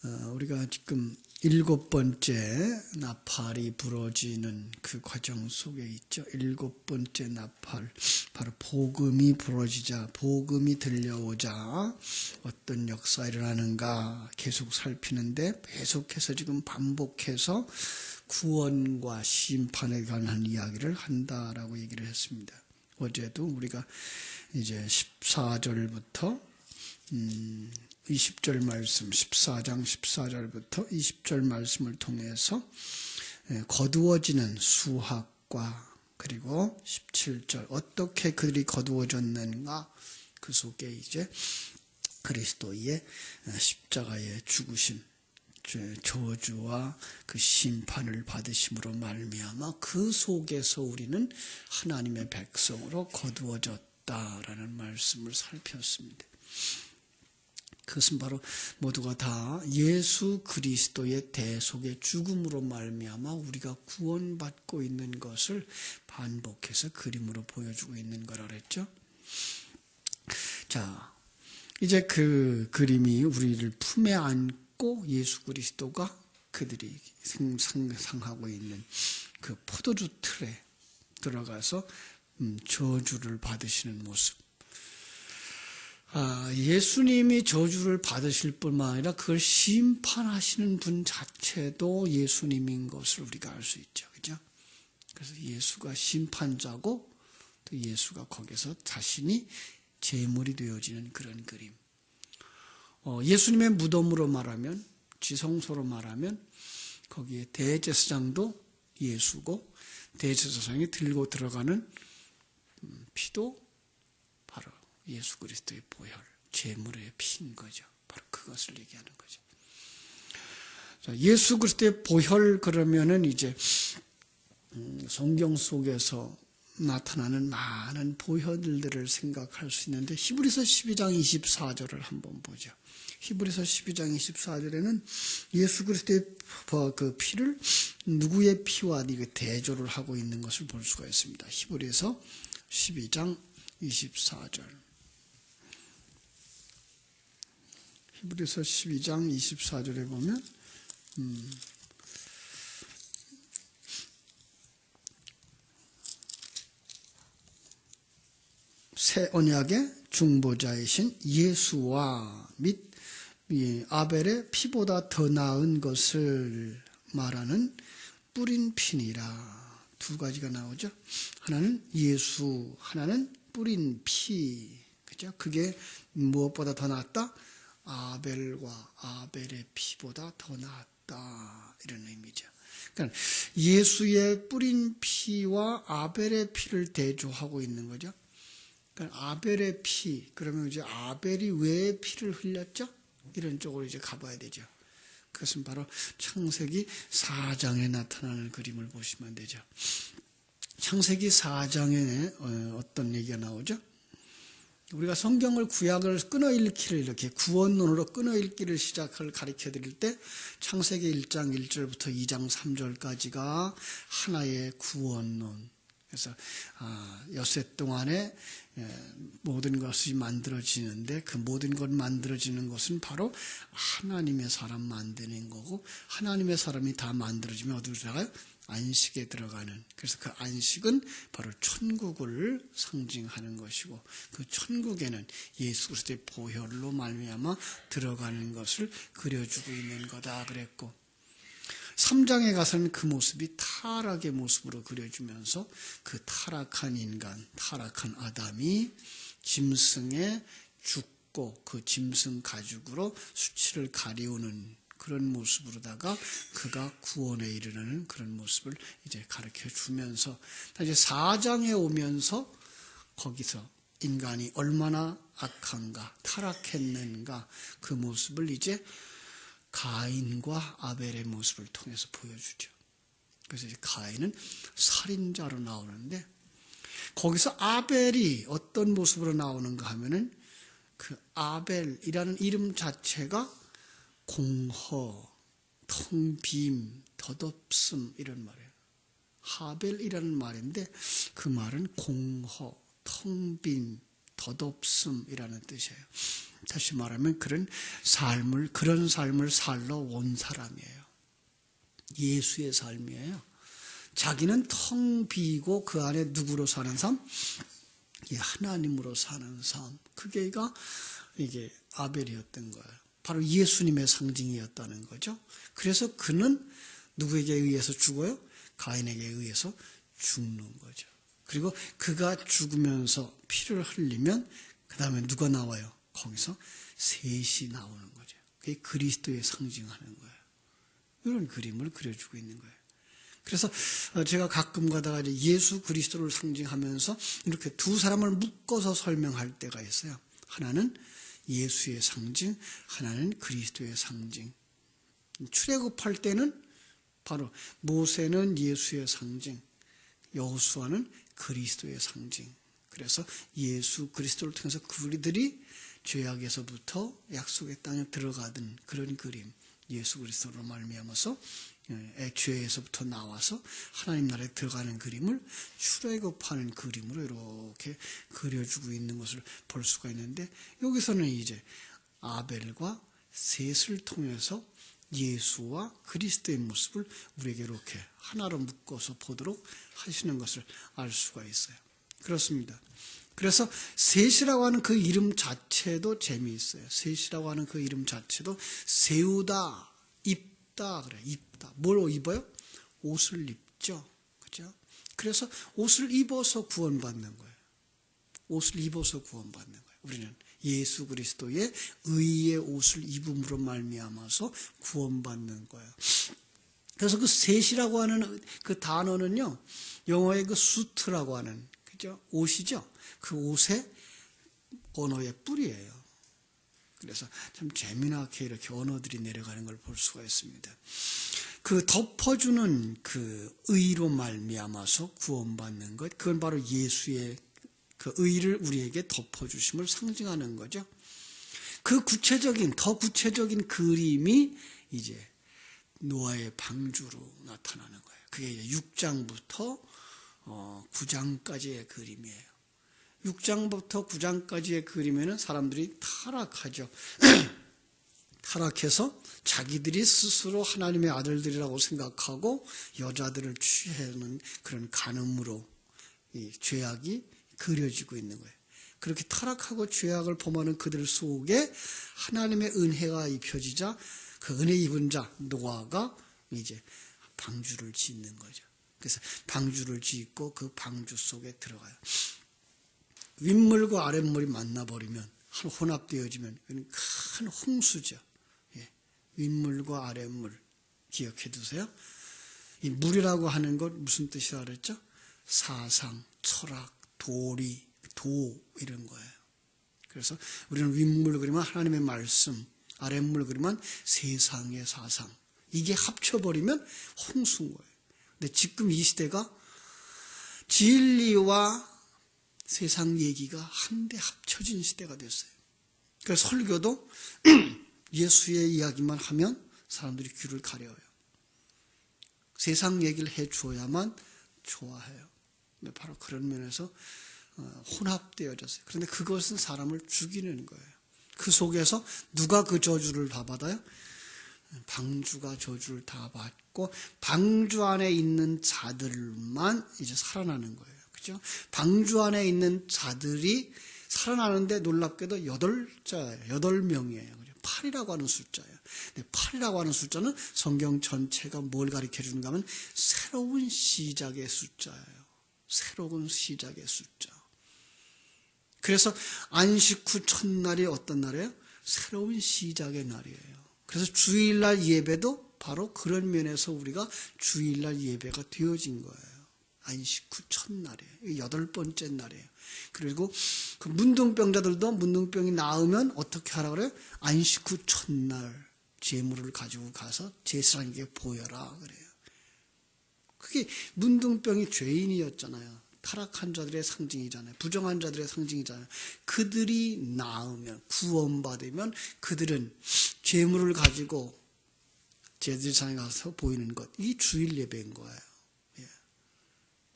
우리가 지금 7번째 나팔이 부러지는 그 과정 속에 있죠. 7번째 나팔, 바로 복음이 부러지자, 복음이 들려오자 어떤 역사가 일어나는가 계속 살피는데, 계속해서 지금 반복해서 구원과 심판에 관한 이야기를 한다라고 얘기를 했습니다. 어제도 우리가 이제 14절부터 20절 말씀, 14장 14절부터 20절 말씀을 통해서 거두어지는 수학과, 그리고 17절 어떻게 그들이 거두어졌는가, 그 속에 이제 그리스도의 십자가의 죽으심, 저주와 그 심판을 받으심으로 말미암아 그 속에서 우리는 하나님의 백성으로 거두어졌다라는 말씀을 살폈습니다. 그것은 바로 모두가 다 예수 그리스도의 대속의 죽음으로 말미암아 우리가 구원받고 있는 것을 반복해서 그림으로 보여주고 있는 거라 그랬죠. 자, 이제 그 그림이 우리를 품에 안고 예수 그리스도가 그들이 상상하고 있는 그 포도주 틀에 들어가서 저주를 받으시는 모습. 예수님이 저주를 받으실 뿐만 아니라 그걸 심판하시는 분 자체도 예수님인 것을 우리가 알 수 있죠. 그죠? 그래서 예수가 심판자고 또 예수가 거기서 자신이 제물이 되어지는 그런 그림. 예수님의 무덤으로 말하면, 지성소로 말하면 거기에 대제사장도 예수고, 대제사장이 들고 들어가는 피도 바로 예수 그리스도의 보혈, 제물의 피인 거죠. 바로 그것을 얘기하는 거죠. 자, 예수 그리스도의 보혈, 그러면은 이제 성경 속에서 나타나는 많은 보혈들을 생각할 수 있는데, 히브리서 12장 24절을 한번 보죠. 히브리서 12장 24절에는 예수 그리스도의 그 피를 누구의 피와 대조를 하고 있는 것을 볼 수가 있습니다. 히브리서 12장 24절. 히브리서 12장 24절에 보면 새 언약의 중보자이신 예수와 및 아벨의 피보다 더 나은 것을 말하는 뿌린 피니라. 두 가지가 나오죠. 하나는 예수, 하나는 뿌린 피. 그죠? 그게 무엇보다 더 낫다? 아벨과 아벨의 피보다 더 낫다, 이런 의미죠. 그러니까 예수의 뿌린 피와 아벨의 피를 대조하고 있는 거죠. 그러니까 아벨의 피, 그러면 이제 아벨이 왜 피를 흘렸죠? 이런 쪽으로 이제 가봐야 되죠. 그것은 바로 창세기 4장에 나타나는 그림을 보시면 되죠. 창세기 4장에 어떤 얘기가 나오죠? 우리가 성경을, 구약을 끊어읽기를, 이렇게 구원론으로 끊어읽기를 시작을 가르쳐 드릴 때 창세기 1장 1절부터 2장 3절까지가 하나의 구원론. 그래서 엿새 동안에 모든 것이 만들어지는데, 그 모든 것 만들어지는 것은 바로 하나님의 사람 만드는 거고, 하나님의 사람이 다 만들어지면 어디로 들어가요? 안식에 들어가는. 그래서 그 안식은 바로 천국을 상징하는 것이고, 그 천국에는 예수 그리스도의 보혈로 말미암아 들어가는 것을 그려주고 있는 거다 그랬고, 3장에 가서는 그 모습이 타락의 모습으로 그려주면서 그 타락한 인간, 타락한 아담이 짐승에 죽고 그 짐승 가죽으로 수치를 가리우는 그런 모습으로다가 그가 구원에 이르는 그런 모습을 이제 가르쳐 주면서, 이제 4장에 오면서 거기서 인간이 얼마나 악한가, 타락했는가, 그 모습을 이제 가인과 아벨의 모습을 통해서 보여주죠. 그래서 이제 가인은 살인자로 나오는데, 거기서 아벨이 어떤 모습으로 나오는가 하면은 그 아벨이라는 이름 자체가 공허, 텅빔, 덧없음, 이런 말이에요. 하벨이라는 말인데 그 말은 공허, 텅빔, 덧없음이라는 뜻이에요. 다시 말하면 그런 삶을 살러 온 사람이에요. 예수의 삶이에요. 자기는 텅 비고 그 안에 누구로 사는 삶? 하나님으로 사는 삶. 그게가 이게 아벨이었던 거예요. 바로 예수님의 상징이었다는 거죠. 그래서 그는 누구에게 의해서 죽어요? 가인에게 의해서 죽는 거죠. 그리고 그가 죽으면서 피를 흘리면 그 다음에 누가 나와요? 거기서 셋이 나오는 거죠. 그게 그리스도의 상징하는 거예요. 이런 그림을 그려주고 있는 거예요. 그래서 제가 가끔 가다가 이제 예수 그리스도를 상징하면서 이렇게 두 사람을 묶어서 설명할 때가 있어요. 하나는 예수의 상징, 하나는 그리스도의 상징. 출애굽할 때는 바로 모세는 예수의 상징, 여호수아는 그리스도의 상징. 그래서 예수 그리스도를 통해서 그들이 죄악에서부터 약속의 땅에 들어가던 그런 그림, 예수 그리스도로 말미암아서 죄에서부터 나와서 하나님 나라에 들어가는 그림을 출애굽하는 그림으로 이렇게 그려주고 있는 것을 볼 수가 있는데, 여기서는 이제 아벨과 셋을 통해서 예수와 그리스도의 모습을 우리에게 이렇게 하나로 묶어서 보도록 하시는 것을 알 수가 있어요. 그렇습니다. 그래서 셋이라고 하는 그 이름 자체도 재미있어요. 셋이라고 하는 그 이름 자체도 세우다, 입다 그래. 입다. 뭘 입어요? 옷을 입죠. 그죠? 그래서 옷을 입어서 구원받는 거예요. 옷을 입어서 구원받는 거예요. 우리는 예수 그리스도의 의의 옷을 입음으로 말미암아서 구원받는 거예요. 그래서 그 셋이라고 하는 그 단어는요, 영어의 그 수트라고 하는, 그죠? 옷이죠. 그 옷의 언어의 뿌리예요. 그래서 참 재미나게 이렇게 언어들이 내려가는 걸 볼 수가 있습니다. 그 덮어주는 그 의로 말미암아서 구원받는 것, 그건 바로 예수의 그 의를 우리에게 덮어주심을 상징하는 거죠. 그 더 구체적인 그림이 이제 노아의 방주로 나타나는 거예요. 그게 이제 6장부터 9장까지의 그림이에요. 6장부터 9장까지의 그림에는 사람들이 타락하죠. 타락해서 자기들이 스스로 하나님의 아들들이라고 생각하고 여자들을 취하는 그런 간음으로 이 죄악이 그려지고 있는 거예요. 그렇게 타락하고 죄악을 범하는 그들 속에 하나님의 은혜가 입혀지자 그 은혜 입은 자 노아가 이제 방주를 짓는 거죠. 그래서 방주를 짓고 그 방주 속에 들어가요. 윗물과 아랫물이 만나버리면, 혼합되어지면 큰 홍수죠. 윗물과 아랫물 기억해 두세요. 이 물이라고 하는 것 무슨 뜻이라 그랬죠? 사상, 철학, 도리, 도 이런 거예요. 그래서 우리는 윗물 그리면 하나님의 말씀, 아랫물 그리면 세상의 사상. 이게 합쳐버리면 홍수인 거예요. 근데 지금 이 시대가 진리와 세상 얘기가 한데 합쳐진 시대가 됐어요. 그래서 설교도 예수의 이야기만 하면 사람들이 귀를 가려요. 세상 얘기를 해줘야만 좋아해요. 바로 그런 면에서 혼합되어졌어요. 그런데 그것은 사람을 죽이는 거예요. 그 속에서 누가 그 저주를 다 받아요? 방주가 저주를 다 받고 방주 안에 있는 자들만 이제 살아나는 거예요. 그죠? 방주 안에 있는 자들이 살아나는데 놀랍게도 8명이에요. 8이라고 하는 숫자예요. 근데 8이라고 하는 숫자는 성경 전체가 뭘 가르쳐 주는가 하면 새로운 시작의 숫자예요. 새로운 시작의 숫자. 그래서 안식 후 첫날이 어떤 날이에요? 새로운 시작의 날이에요. 그래서 주일날 예배도 바로 그런 면에서 우리가 주일날 예배가 되어진 거예요. 안식 후 첫날이에요. 8번째 날이에요. 그리고 그 문둥병자들도 문둥병이 나으면 어떻게 하라 그래요? 안식 후 첫날 제물을 가지고 가서 제사장에게 보여라 그래요. 그게 문둥병이 죄인이었잖아요. 타락한 자들의 상징이잖아요. 부정한 자들의 상징이잖아요. 그들이 나으면, 구원받으면 그들은 제물을 가지고 제사장에 가서 보이는 것, 이 주일 예배인 거예요.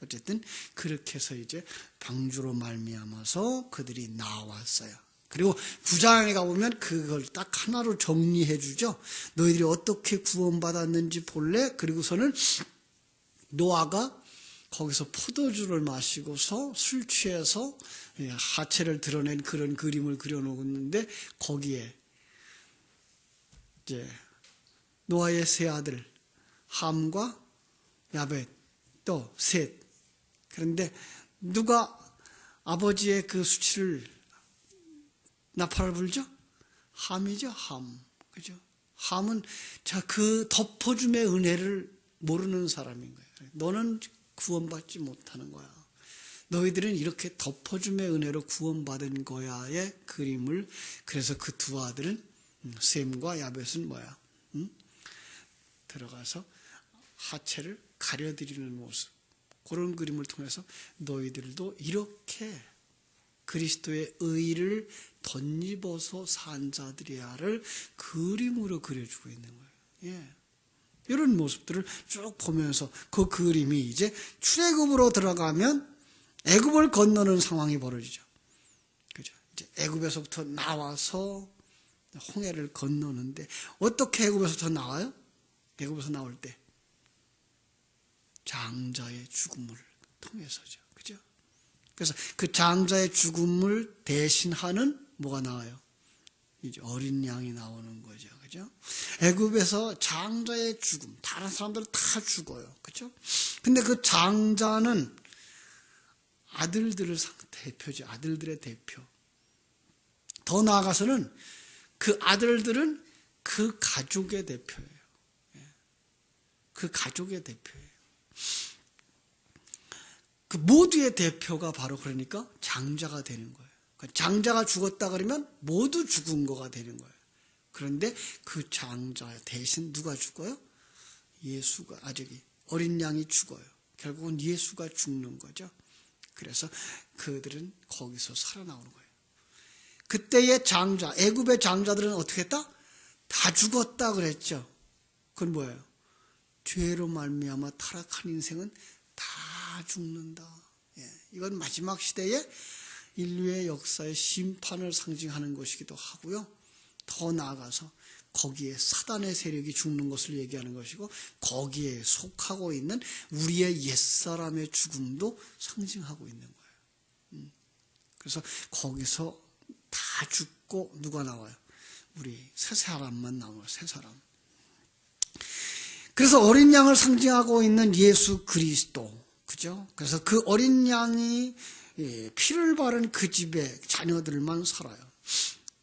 어쨌든 그렇게 해서 이제 방주로 말미암아서 그들이 나왔어요. 그리고 9장에 가보면 그걸 딱 하나로 정리해 주죠. 너희들이 어떻게 구원받았는지 볼래? 그리고서는 노아가 거기서 포도주를 마시고서 술 취해서 하체를 드러낸 그런 그림을 그려놓았는데, 거기에 이제 노아의 세 아들 함과 야벳 또 셋. 그런데 누가 아버지의 그 수치를 나팔을 불죠? 함이죠, 함. 그죠? 함은 그 덮어줌의 은혜를 모르는 사람인 거예요. 너는 구원받지 못하는 거야. 너희들은 이렇게 덮어줌의 은혜로 구원받은 거야의 그림을, 그래서 그 두 아들은 셈과 야벳은 뭐야? 들어가서 하체를 가려드리는 모습, 그런 그림을 통해서 너희들도 이렇게 그리스도의 의를 덧입어서 산 자들이야를 그림으로 그려주고 있는 거예요. 예. 이런 모습들을 쭉 보면서 그 그림이 이제 출애굽으로 들어가면 애굽을 건너는 상황이 벌어지죠. 그죠? 이제 애굽에서부터 나와서 홍해를 건너는데, 어떻게 애굽에서부터 나와요? 애굽에서 나올 때 장자의 죽음을 통해서죠. 그죠? 그래서 그 장자의 죽음을 대신하는 뭐가 나와요? 이제 어린 양이 나오는 거죠. 그죠? 애굽에서 장자의 죽음, 다른 사람들은 다 죽어요. 그죠? 근데 그 장자는 아들들의 대표죠. 아들들의 대표. 더 나아가서는 그 아들들은 그 가족의 대표예요. 그 가족의 대표예요. 그 모두의 대표가 바로 그러니까 장자가 되는 거예요. 장자가 죽었다 그러면 모두 죽은 거가 되는 거예요. 그런데 그 장자 대신 누가 죽어요? 예수가, 저기 어린 양이 죽어요. 결국은 예수가 죽는 거죠. 그래서 그들은 거기서 살아나오는 거예요. 그때의 장자, 애굽의 장자들은 어떻게 했다? 다 죽었다 그랬죠. 그건 뭐예요? 죄로 말미암아 타락한 인생은 다 죽는다. 예, 이건 마지막 시대에 인류의 역사의 심판을 상징하는 것이기도 하고요. 더 나아가서 거기에 사단의 세력이 죽는 것을 얘기하는 것이고, 거기에 속하고 있는 우리의 옛사람의 죽음도 상징하고 있는 거예요. 그래서 거기서 다 죽고 누가 나와요? 우리 새 사람만 나와요. 새 사람. 그래서 어린 양을 상징하고 있는 예수 그리스도, 그죠? 그래서 그 어린 양이 피를 바른 그 집의 자녀들만 살아요.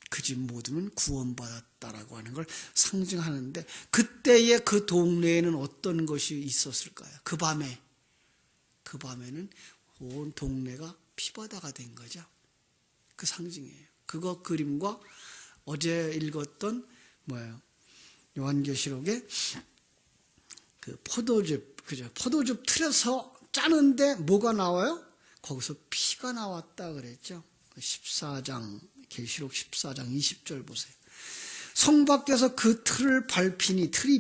그 집 모두는 구원받았다라고 하는 걸 상징하는데, 그때의 그 동네에는 어떤 것이 있었을까요? 그 밤에는 온 동네가 피바다가 된 거죠. 그 상징이에요. 그거 그림과 어제 읽었던 뭐예요? 요한계시록에 그 포도즙, 그죠? 포도즙 틀어서 짜는데 뭐가 나와요? 거기서 피가 나왔다 그랬죠. 14장, 계시록 14장 20절 보세요. 성 밖에서 그 틀이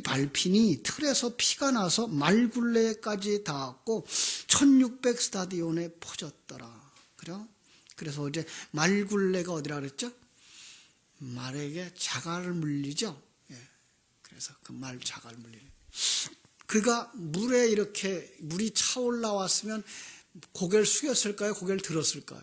밟히니 틀에서 피가 나서 말굴레까지 닿았고 1600 스타디온에 퍼졌더라. 그래요? 그래서 어제 말굴레가 어디라 그랬죠? 말에게 자갈을 물리죠. 예. 그래서 그 말 자갈 물리는. 그가 물에 이렇게 물이 차올라왔으면 고개를 숙였을까요? 고개를 들었을까요?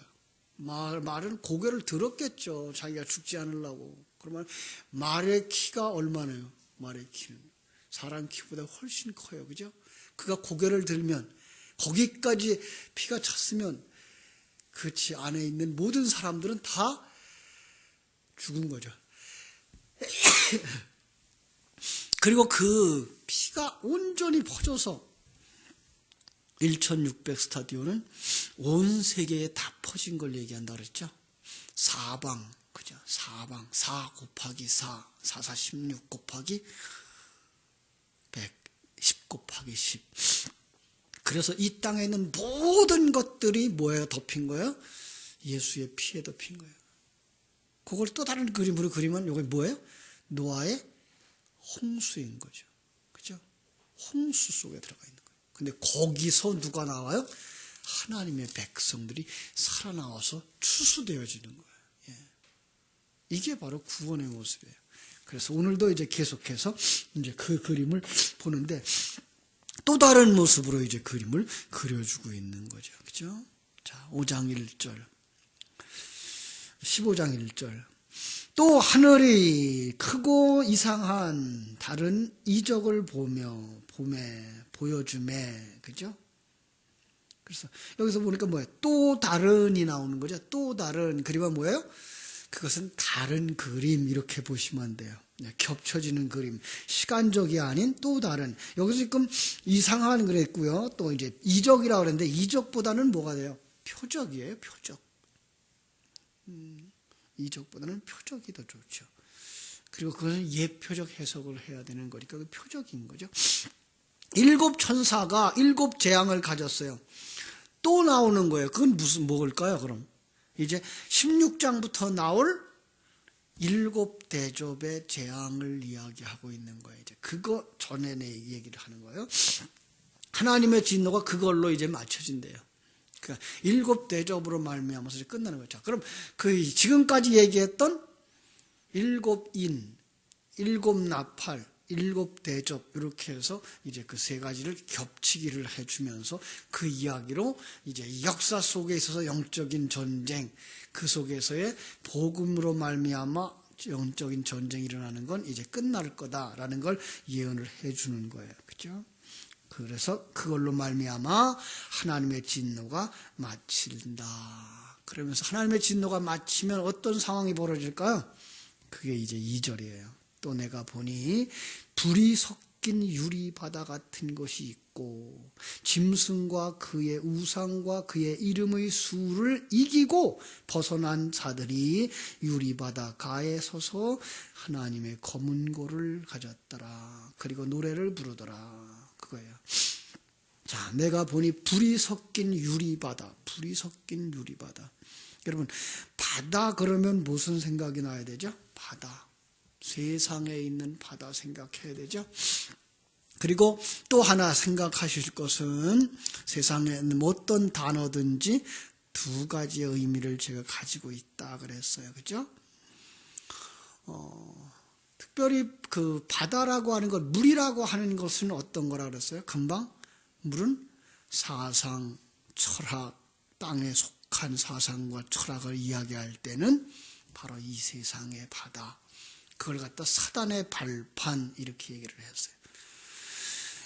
말은 고개를 들었겠죠. 자기가 죽지 않으려고. 그러면 말의 키가 얼마나요? 말의 키는 사람 키보다 훨씬 커요. 그죠? 그가 고개를 들면 거기까지 피가 찼으면 그 안에 있는 모든 사람들은 다 죽은 거죠. 그리고 그 피가 온전히 퍼져서 1600 스타디온은 온 세계에 다 퍼진 걸 얘기한다 그랬죠. 사방, 그죠? 사방, 4 곱하기 4, 4, 4, 16 곱하기 100, 10 곱하기 10. 그래서 이 땅에 있는 모든 것들이 뭐에 덮인 거예요? 예수의 피에 덮인 거예요. 그걸 또 다른 그림으로 그리면 이게 뭐예요? 노아의 홍수인 거죠. 그죠? 홍수 속에 들어가 있는 거예요. 근데 거기서 누가 나와요? 하나님의 백성들이 살아나와서 추수되어지는 거예요. 예. 이게 바로 구원의 모습이에요. 그래서 오늘도 이제 계속해서 이제 그 그림을 보는데 또 다른 모습으로 이제 그림을 그려주고 있는 거죠. 그죠? 자, 5장 1절. 15장 1절. 또 하늘이 크고 이상한 다른 이적을 보여주매. 그죠? 그래서 여기서 보니까 뭐예요? 또 다른이 나오는 거죠. 또 다른. 그림은 뭐예요? 그것은 다른 그림 이렇게 보시면 안 돼요. 겹쳐지는 그림. 시간적이 아닌 또 다른. 여기서 지금 이상한 그랬고요. 또 이제 이적이라고 그랬는데 이적보다는 뭐가 돼요? 표적이에요. 표적. 이적보다는 표적이 더 좋죠. 그리고 그것은 예표적 해석을 해야 되는 거니까 그 표적인 거죠. 7 천사가 7 재앙을 가졌어요. 또 나오는 거예요. 그건 무슨 뭘까요? 그럼 이제 16장부터 나올 7 대접의 재앙을 이야기하고 있는 거예요. 이제 그거 전에 얘기를 하는 거예요. 하나님의 진노가 그걸로 이제 맞춰진대요. 그러니까 7 대접으로 말미암아서 끝나는 거죠. 그럼 그 지금까지 얘기했던 7 인, 7 나팔, 7 대접 이렇게 해서 이제 그 세 가지를 겹치기를 해주면서 그 이야기로 이제 역사 속에 있어서 영적인 전쟁, 그 속에서의 복음으로 말미암아 영적인 전쟁이 일어나는 건 이제 끝날 거다라는 걸 예언을 해주는 거예요. 그죠? 그래서 그걸로 말미암아 하나님의 진노가 마친다. 그러면서 하나님의 진노가 마치면 어떤 상황이 벌어질까요? 그게 이제 2절이에요. 또 내가 보니 불이 섞인 유리바다 같은 것이 있고 짐승과 그의 우상과 그의 이름의 수를 이기고 벗어난 자들이 유리바다 가에 서서 하나님의 검은 고를 가졌더라. 그리고 노래를 부르더라. 그거예요. 자, 내가 보니 불이 섞인 유리바다. 불이 섞인 유리바다. 여러분, 바다 그러면 무슨 생각이 나야 되죠? 바다. 세상에 있는 바다 생각해야 되죠. 그리고 또 하나 생각하실 것은 세상에는 어떤 단어든지 2 가지의 의미를 제가 가지고 있다 그랬어요. 그죠? 특별히 그 바다라고 하는 것, 물이라고 하는 것은 어떤 거라 그랬어요? 금방 물은 사상, 철학, 땅에 속한 사상과 철학을 이야기할 때는 바로 이 세상의 바다, 그걸 갖다 사단의 발판 이렇게 얘기를 했어요.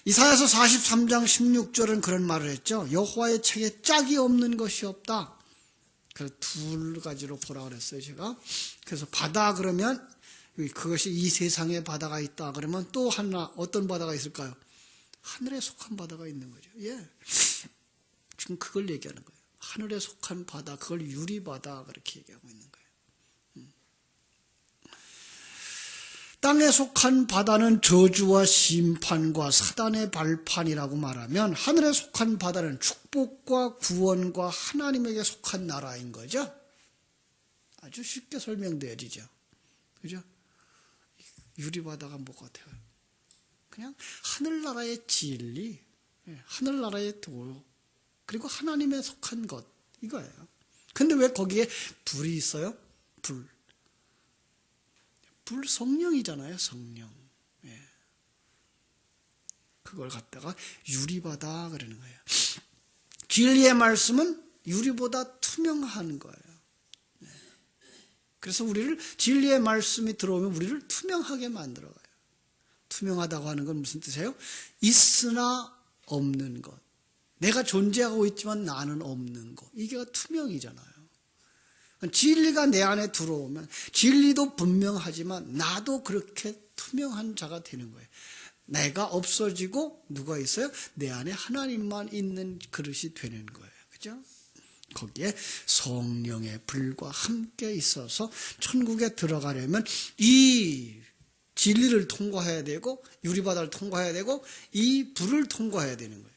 이사야서 43장 16절은 그런 말을 했죠. 여호와의 책에 짝이 없는 것이 없다. 그래서 2 가지로 보라 그랬어요, 제가. 그래서 바다 그러면 그것이 이 세상에 바다가 있다 그러면 또 하나 어떤 바다가 있을까요? 하늘에 속한 바다가 있는 거죠. 예. 지금 그걸 얘기하는 거예요. 하늘에 속한 바다, 그걸 유리바다 그렇게 얘기하고 있는 거예요. 땅에 속한 바다는 저주와 심판과 사단의 발판이라고 말하면 하늘에 속한 바다는 축복과 구원과 하나님에게 속한 나라인 거죠. 아주 쉽게 설명되어지죠. 그죠? 유리바다가 뭐 같아요? 그냥 하늘나라의 진리, 하늘나라의 도, 그리고 하나님에 속한 것, 이거예요. 근데 왜 거기에 불이 있어요? 불 성령이잖아요, 성령. 예. 그걸 갖다가 유리바다 그러는 거예요. 진리의 말씀은 유리보다 투명한 거예요. 예. 그래서 우리를 진리의 말씀이 들어오면 우리를 투명하게 만들어가요. 투명하다고 하는 건 무슨 뜻이에요? 있으나 없는 것. 내가 존재하고 있지만 나는 없는 것. 이게 투명이잖아요. 진리가 내 안에 들어오면 진리도 분명하지만 나도 그렇게 투명한 자가 되는 거예요. 내가 없어지고 누가 있어요? 내 안에 하나님만 있는 그릇이 되는 거예요. 그죠? 거기에 성령의 불과 함께 있어서 천국에 들어가려면 이 진리를 통과해야 되고 유리바다를 통과해야 되고 이 불을 통과해야 되는 거예요.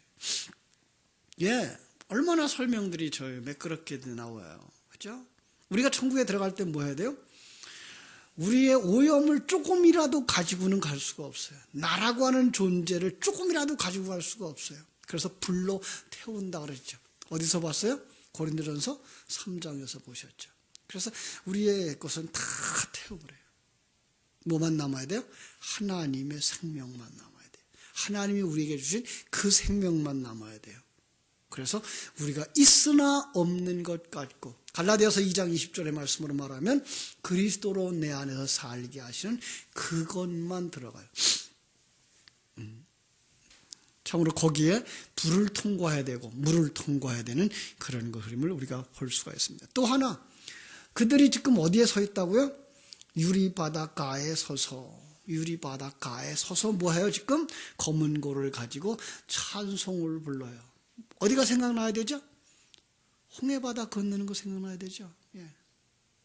예, 얼마나 설명들이 매끄럽게 나와요. 그죠? 우리가 천국에 들어갈 때 뭐 해야 돼요? 우리의 오염을 조금이라도 가지고는 갈 수가 없어요. 나라고 하는 존재를 조금이라도 가지고 갈 수가 없어요. 그래서 불로 태운다 그랬죠. 어디서 봤어요? 고린도전서 3장에서 보셨죠. 그래서 우리의 것은 다 태워버려요. 뭐만 남아야 돼요? 하나님의 생명만 남아야 돼요. 하나님이 우리에게 주신 그 생명만 남아야 돼요. 그래서 우리가 있으나 없는 것 같고, 갈라디아서 2장 20절의 말씀으로 말하면 그리스도로 내 안에서 살게 하시는 그것만 들어가요. 참으로 거기에 불을 통과해야 되고 물을 통과해야 되는 그런 그림을 우리가 볼 수가 있습니다. 또 하나, 그들이 지금 어디에 서 있다고요? 유리바닷가에 서서, 유리바닷가에 서서 뭐해요? 지금 검은 고를 가지고 찬송을 불러요. 어디가 생각나야 되죠? 홍해바다 건너는 거 생각나야 되죠. 예.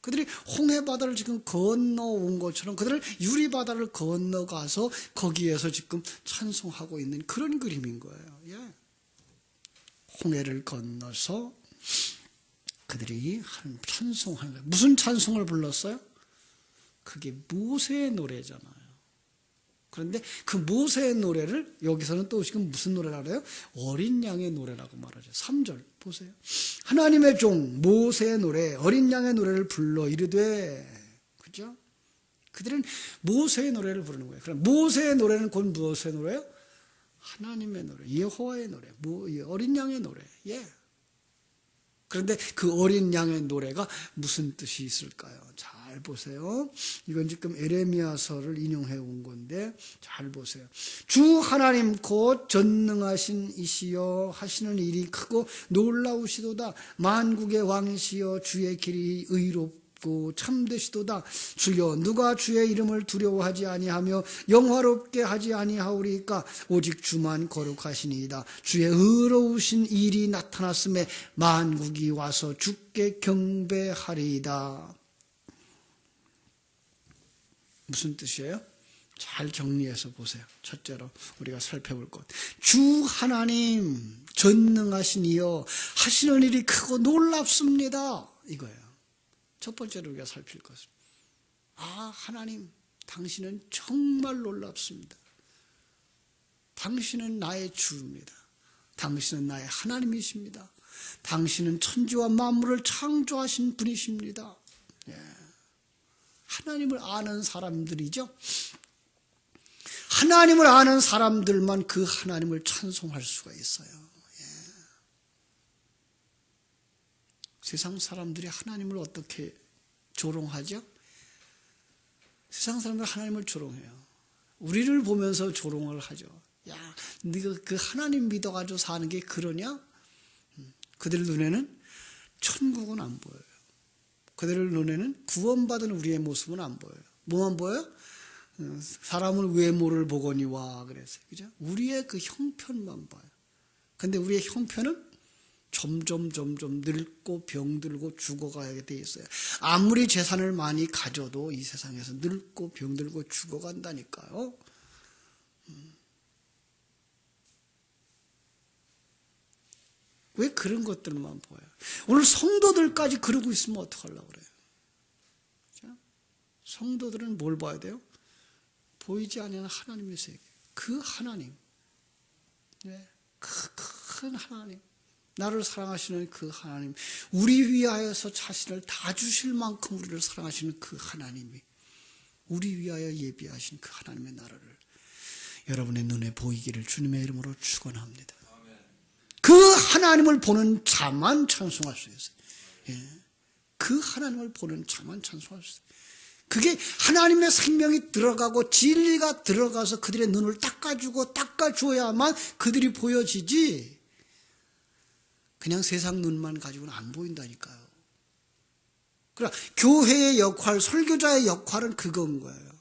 그들이 홍해바다를 지금 건너온 것처럼 그들을 유리바다를 건너가서 거기에서 지금 찬송하고 있는 그런 그림인 거예요. 예. 홍해를 건너서 그들이 찬송하는 거예요. 무슨 찬송을 불렀어요? 그게 모세의 노래잖아요. 그런데 그 모세의 노래를 여기서는 또 지금 무슨 노래를 알아요? 어린 양의 노래라고 말하죠. 3절 보세요. 하나님의 종 모세의 노래, 어린 양의 노래를 불러 이르되, 그죠? 그들은 모세의 노래를 부르는 거예요. 그럼 모세의 노래는 곧 무엇의 노래예요? 하나님의 노래, 여호와의 노래, 어린 양의 노래. 예. 그런데 그 어린 양의 노래가 무슨 뜻이 있을까요? 잘 보세요. 이건 지금 에레미야서를 인용해 온 건데 잘 보세요. 주 하나님 곧 전능하신 이시여 하시는 일이 크고 놀라우시도다. 만국의 왕이시여 주의 길이 의롭고 참되시도다. 주여 누가 주의 이름을 두려워하지 아니하며 영화롭게 하지 아니하오리까? 오직 주만 거룩하시니이다. 주의 의로우신 일이 나타났음에 만국이 와서 주께 경배하리이다. 무슨 뜻이에요? 잘 정리해서 보세요. 첫째로 우리가 살펴볼 것. 주 하나님 전능하신 이여 하시는 일이 크고 놀랍습니다. 이거예요. 첫 번째로 우리가 살필 것은, 하나님 당신은 정말 놀랍습니다. 당신은 나의 주입니다. 당신은 나의 하나님이십니다. 당신은 천지와 만물을 창조하신 분이십니다. 예. 하나님을 아는 사람들이죠. 하나님을 아는 사람들만 그 하나님을 찬송할 수가 있어요. 예. 세상 사람들이 하나님을 어떻게 조롱하죠? 세상 사람들 하나님을 조롱해요. 우리를 보면서 조롱을 하죠. 야, 네가 그 하나님 믿어가지고 사는 게 그러냐? 그들 눈에는 천국은 안 보여요. 그들 눈에는 구원받은 우리의 모습은 안 보여요. 뭐만 보여요? 사람은 외모를 보거니와 그랬어요. 그죠? 우리의 그 형편만 봐요. 근데 우리의 형편은 점점 늙고 병들고 죽어가게 돼 있어요. 아무리 재산을 많이 가져도 이 세상에서 늙고 병들고 죽어간다니까요. 왜 그런 것들만 보여요? 오늘 성도들까지 그러고 있으면 어떡하려고 그래요? 그렇죠? 성도들은 뭘 봐야 돼요? 보이지 않는 하나님의 세계. 그 하나님. 네. 그 큰 하나님. 나를 사랑하시는 그 하나님. 우리 위하여서 자신을 다 주실 만큼 우리를 사랑하시는 그 하나님이 우리 위하여 예비하신 그 하나님의 나라를 여러분의 눈에 보이기를 주님의 이름으로 축원합니다. 그 하나님을 보는 자만 찬송할 수 있어요. 예. 그 하나님을 보는 자만 찬송할 수 있어요. 그게 하나님의 생명이 들어가고 진리가 들어가서 그들의 눈을 닦아주고 닦아줘야만 그들이 보여지지, 그냥 세상 눈만 가지고는 안 보인다니까요. 그러니까 교회의 역할, 설교자의 역할은 그건 거예요.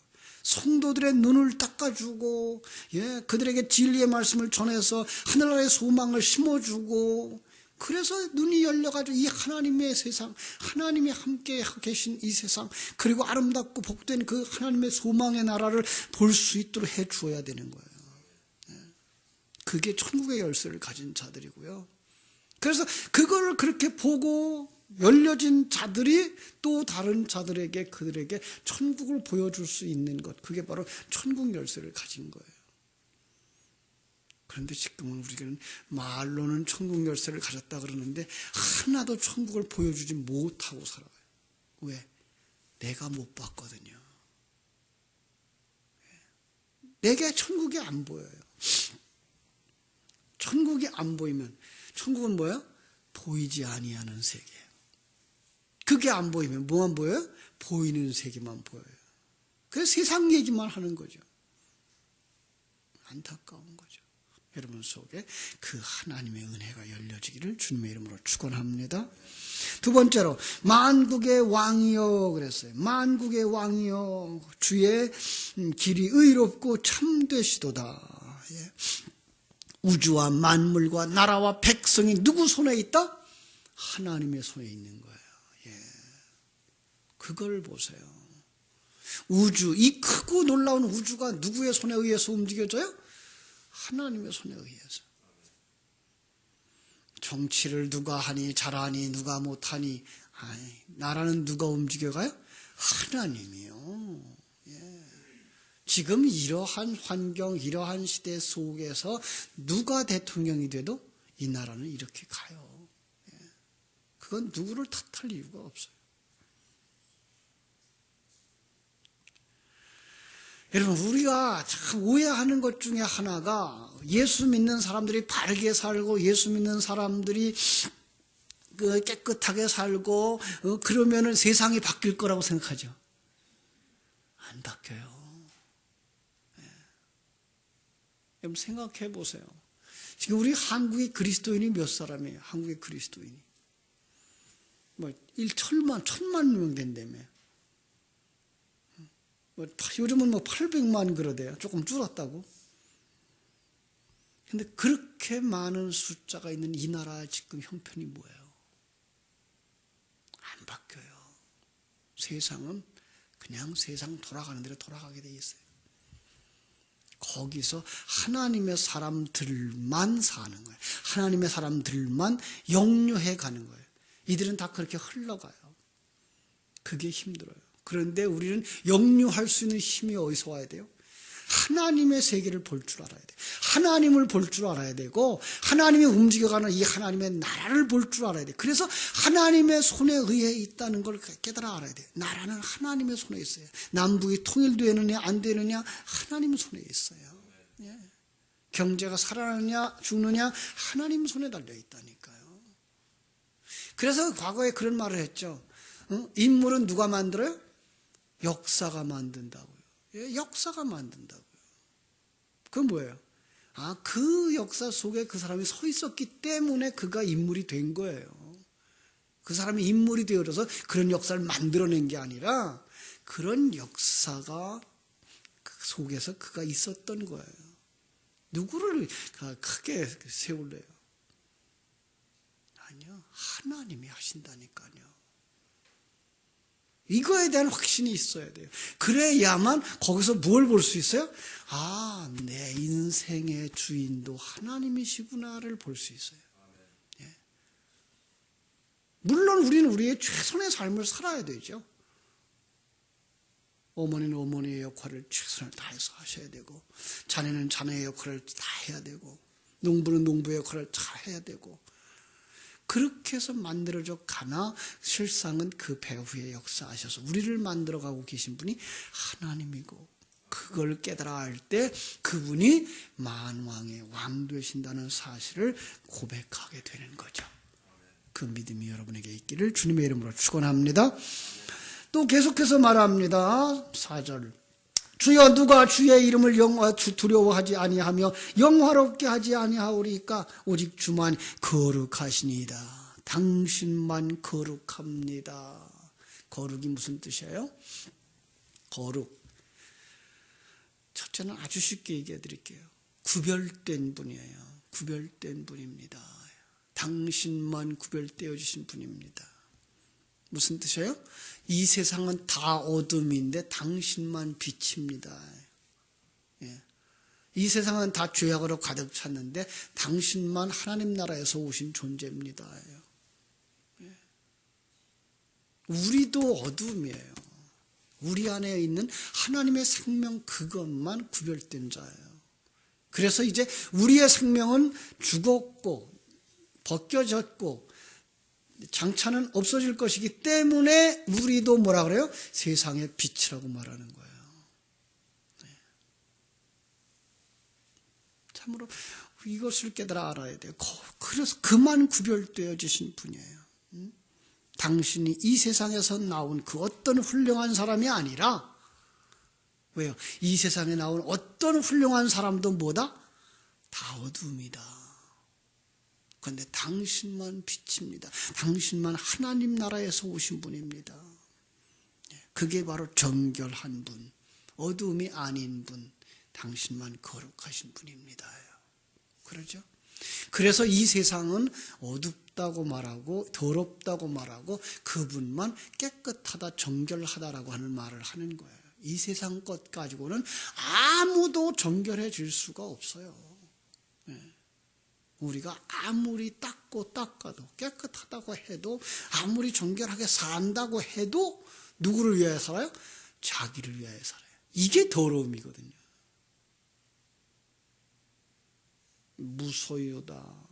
성도들의 눈을 닦아주고, 예, 그들에게 진리의 말씀을 전해서 하늘나라의 소망을 심어주고, 그래서 눈이 열려가지고 이 하나님의 세상, 하나님이 함께 계신 이 세상, 그리고 아름답고 복된 그 하나님의 소망의 나라를 볼 수 있도록 해 주어야 되는 거예요. 예. 그게 천국의 열쇠를 가진 자들이고요. 그래서 그걸 그렇게 보고 열려진 자들이 또 다른 자들에게, 그들에게 천국을 보여줄 수 있는 것, 그게 바로 천국 열쇠를 가진 거예요. 그런데 지금은 우리는 말로는 천국 열쇠를 가졌다 그러는데 하나도 천국을 보여주지 못하고 살아가요. 왜? 내가 못 봤거든요. 내게 천국이 안 보여요. 천국이 안 보이면, 천국은 뭐야? 보이지 아니하는 세계. 그게 안 보이면 뭐만 보여요? 보이는 세계만 보여요. 그래서 세상 얘기만 하는 거죠. 안타까운 거죠. 여러분 속에 그 하나님의 은혜가 열려지기를 주님의 이름으로 축원합니다. 두 번째로 만국의 왕이여 그랬어요. 만국의 왕이여 주의 길이 의롭고 참되시도다. 예. 우주와 만물과 나라와 백성이 누구 손에 있다? 하나님의 손에 있는 거예요. 예. 그걸 보세요. 우주, 이 크고 놀라운 우주가 누구의 손에 의해서 움직여져요? 하나님의 손에 의해서. 정치를 누가 하니 잘하니 누가 못하니 나라는 누가 움직여가요? 하나님이요. 예. 지금 이러한 환경, 이러한 시대 속에서 누가 대통령이 돼도 이 나라는 이렇게 가요. 예. 그건 누구를 탓할 이유가 없어요. 여러분, 우리가 참 오해하는 것 중에 하나가 예수 믿는 사람들이 바르게 살고 예수 믿는 사람들이 깨끗하게 살고 그러면은 세상이 바뀔 거라고 생각하죠. 안 바뀌어요. 네. 여러분 생각해 보세요. 지금 우리 한국의 그리스도인이 몇 사람이에요? 한국의 그리스도인이. 뭐 1천만 명 된다며. 요즘은 800만 그러대요. 조금 줄었다고. 근데 그렇게 많은 숫자가 있는 이 나라 지금 형편이 뭐예요? 안 바뀌어요. 세상은 그냥 세상 돌아가는 대로 돌아가게 돼 있어요. 거기서 하나님의 사람들만 사는 거예요. 하나님의 사람들만 영유해 가는 거예요. 이들은 다 그렇게 흘러가요. 그게 힘들어요. 그런데 우리는 영유할 수 있는 힘이 어디서 와야 돼요? 하나님의 세계를 볼 줄 알아야 돼요. 하나님을 볼 줄 알아야 되고 하나님이 움직여가는 이 하나님의 나라를 볼 줄 알아야 돼요. 그래서 하나님의 손에 의해 있다는 걸 깨달아 알아야 돼요. 나라는 하나님의 손에 있어요. 남북이 통일되느냐 안 되느냐 하나님 손에 있어요. 예. 경제가 살아나느냐 죽느냐 하나님 손에 달려 있다니까요. 그래서 과거에 그런 말을 했죠. 인물은 누가 만들어요? 역사가 만든다고요. 예, 역사가 만든다고요. 그건 뭐예요? 그 역사 속에 그 사람이 서 있었기 때문에 그가 인물이 된 거예요. 그 사람이 인물이 되어서 그런 역사를 만들어낸 게 아니라 그런 역사가 그 속에서 그가 있었던 거예요. 누구를 크게 세울래요? 아니요. 하나님이 하신다니까요. 이거에 대한 확신이 있어야 돼요. 그래야만 거기서 뭘 볼 수 있어요? 내 인생의 주인도 하나님이시구나를 볼 수 있어요. 예. 물론 우리는 우리의 최선의 삶을 살아야 되죠. 어머니는 어머니의 역할을 최선을 다해서 하셔야 되고 자네는 자네의 역할을 다 해야 되고 농부는 농부의 역할을 잘 해야 되고 그렇게 해서 만들어져 가나 실상은 그 배후에 역사하셔서 우리를 만들어가고 계신 분이 하나님이고 그걸 깨달아 알 때 그분이 만왕의 왕 되신다는 사실을 고백하게 되는 거죠. 그 믿음이 여러분에게 있기를 주님의 이름으로 축원합니다. 또 계속해서 말합니다. 4절. 주여 누가 주의 이름을 두려워하지 아니하며 영화롭게 하지 아니하오리까 오직 주만 거룩하시니이다. 당신만 거룩합니다. 거룩이 무슨 뜻이에요? 거룩. 첫째는 아주 쉽게 얘기해 드릴게요. 구별된 분이에요. 구별된 분입니다. 당신만 구별되어 주신 분입니다. 무슨 뜻이에요? 이 세상은 다 어둠인데 당신만 빛입니다. 예. 이 세상은 다 죄악으로 가득 찼는데 당신만 하나님 나라에서 오신 존재입니다. 예. 우리도 어둠이에요. 우리 안에 있는 하나님의 생명 그것만 구별된 자예요. 그래서 이제 우리의 생명은 죽었고 벗겨졌고 장차는 없어질 것이기 때문에 우리도 뭐라 그래요? 세상의 빛이라고 말하는 거예요. 네. 참으로 이것을 깨달아 알아야 돼요. 그래서 그만 구별되어지신 분이에요. 당신이 이 세상에서 나온 그 어떤 훌륭한 사람이 아니라, 왜요? 이 세상에 나온 어떤 훌륭한 사람도 뭐다? 다 어둠이다. 그런데 당신만 빛입니다. 당신만 하나님 나라에서 오신 분입니다. 그게 바로 정결한 분, 어둠이 아닌 분, 당신만 거룩하신 분입니다. 그러죠? 그래서 이 세상은 어둡다고 말하고 더럽다고 말하고 그분만 깨끗하다, 정결하다라고 하는 말을 하는 거예요. 이 세상 것 가지고는 아무도 정결해질 수가 없어요. 우리가 아무리 닦고 닦아도 깨끗하다고 해도 아무리 정결하게 산다고 해도 누구를 위하여 살아요? 자기를 위하여 살아요. 이게 더러움이거든요. 무소유다,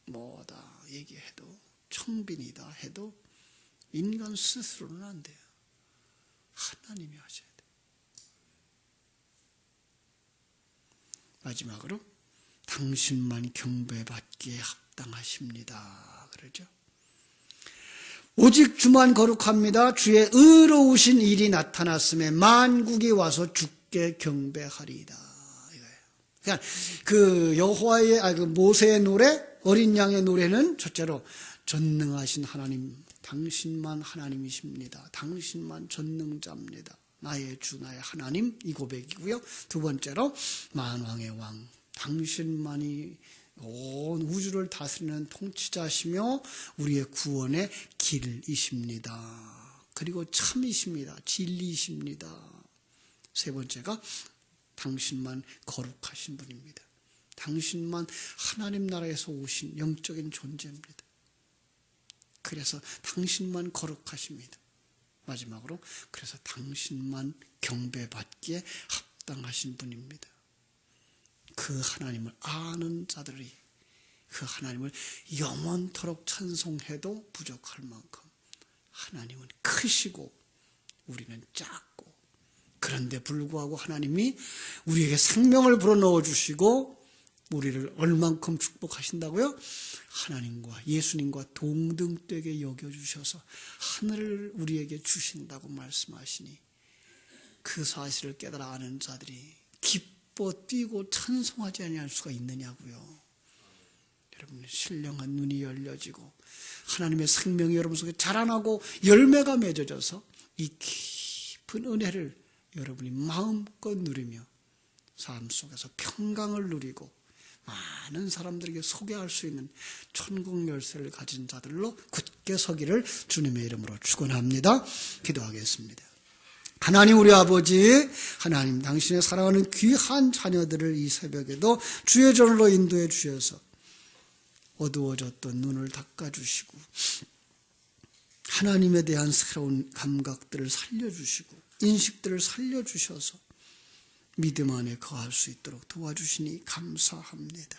뭐다 얘기해도 청빈이다 해도 인간 스스로는 안 돼요. 하나님이 하셔야 돼요. 마지막으로 당신만 경배받기에 합당하십니다. 그러죠? 오직 주만 거룩합니다. 주의 의로우신 일이 나타났음에 만국이 와서 주께 경배하리이다. 이거예요. 그러니까 그 여호와의 그 모세의 노래, 어린 양의 노래는 첫째로 전능하신 하나님, 당신만 하나님이십니다. 당신만 전능자입니다. 나의 주, 나의 하나님, 이 고백이고요. 두 번째로 만왕의 왕, 당신만이 온 우주를 다스리는 통치자시며 우리의 구원의 길이십니다. 그리고 참이십니다. 진리이십니다. 세 번째가 당신만 거룩하신 분입니다. 당신만 하나님 나라에서 오신 영적인 존재입니다. 그래서 당신만 거룩하십니다. 마지막으로 그래서 당신만 경배받기에 합당하신 분입니다. 그 하나님을 아는 자들이 그 하나님을 영원토록 찬송해도 부족할 만큼 하나님은 크시고 우리는 작고, 그런데 불구하고 하나님이 우리에게 생명을 불어넣어 주시고 우리를 얼만큼 축복하신다고요? 하나님과 예수님과 동등되게 여겨주셔서 하늘을 우리에게 주신다고 말씀하시니 그 사실을 깨달아 아는 자들이 기뻐 뛰고 찬송하지 아니할 수가 있느냐고요. 여러분, 신령한 눈이 열려지고 하나님의 생명이 여러분 속에 자라나고 열매가 맺어져서 이 깊은 은혜를 여러분이 마음껏 누리며 삶 속에서 평강을 누리고 많은 사람들에게 소개할 수 있는 천국 열쇠를 가진 자들로 굳게 서기를 주님의 이름으로 축원합니다. 기도하겠습니다. 하나님 우리 아버지, 하나님 당신의 사랑하는 귀한 자녀들을 이 새벽에도 주의 전으로 인도해 주셔서 어두워졌던 눈을 닦아주시고 하나님에 대한 새로운 감각들을 살려주시고 인식들을 살려주셔서 믿음 안에 거할 수 있도록 도와주시니 감사합니다.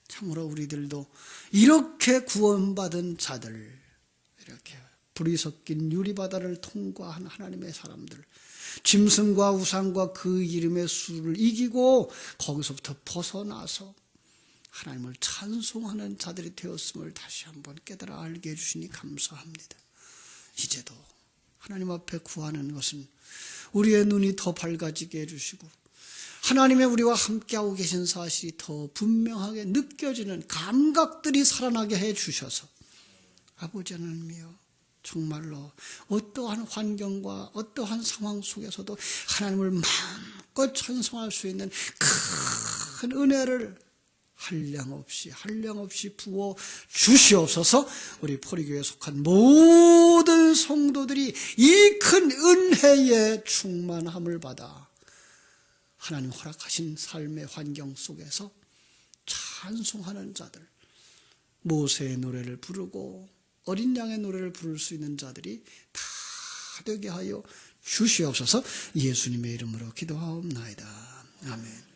참으로 우리들도 이렇게 구원받은 자들, 이렇게 불이 섞인 유리바다를 통과한 하나님의 사람들, 짐승과 우상과 그 이름의 수를 이기고 거기서부터 벗어나서 하나님을 찬송하는 자들이 되었음을 다시 한번 깨달아 알게 해주시니 감사합니다. 이제도 하나님 앞에 구하는 것은 우리의 눈이 더 밝아지게 해주시고 하나님의 우리와 함께하고 계신 사실이 더 분명하게 느껴지는 감각들이 살아나게 해주셔서 아버지 하나님이여, 정말로 어떠한 환경과 어떠한 상황 속에서도 하나님을 마음껏 찬송할 수 있는 큰 은혜를 한량없이 부어 주시옵소서. 우리 포리교회에 속한 모든 성도들이 이 큰 은혜의 충만함을 받아 하나님 허락하신 삶의 환경 속에서 찬송하는 자들, 모세의 노래를 부르고 어린 양의 노래를 부를 수 있는 자들이 다 되게 하여 주시옵소서. 예수님의 이름으로 기도하옵나이다. 아멘.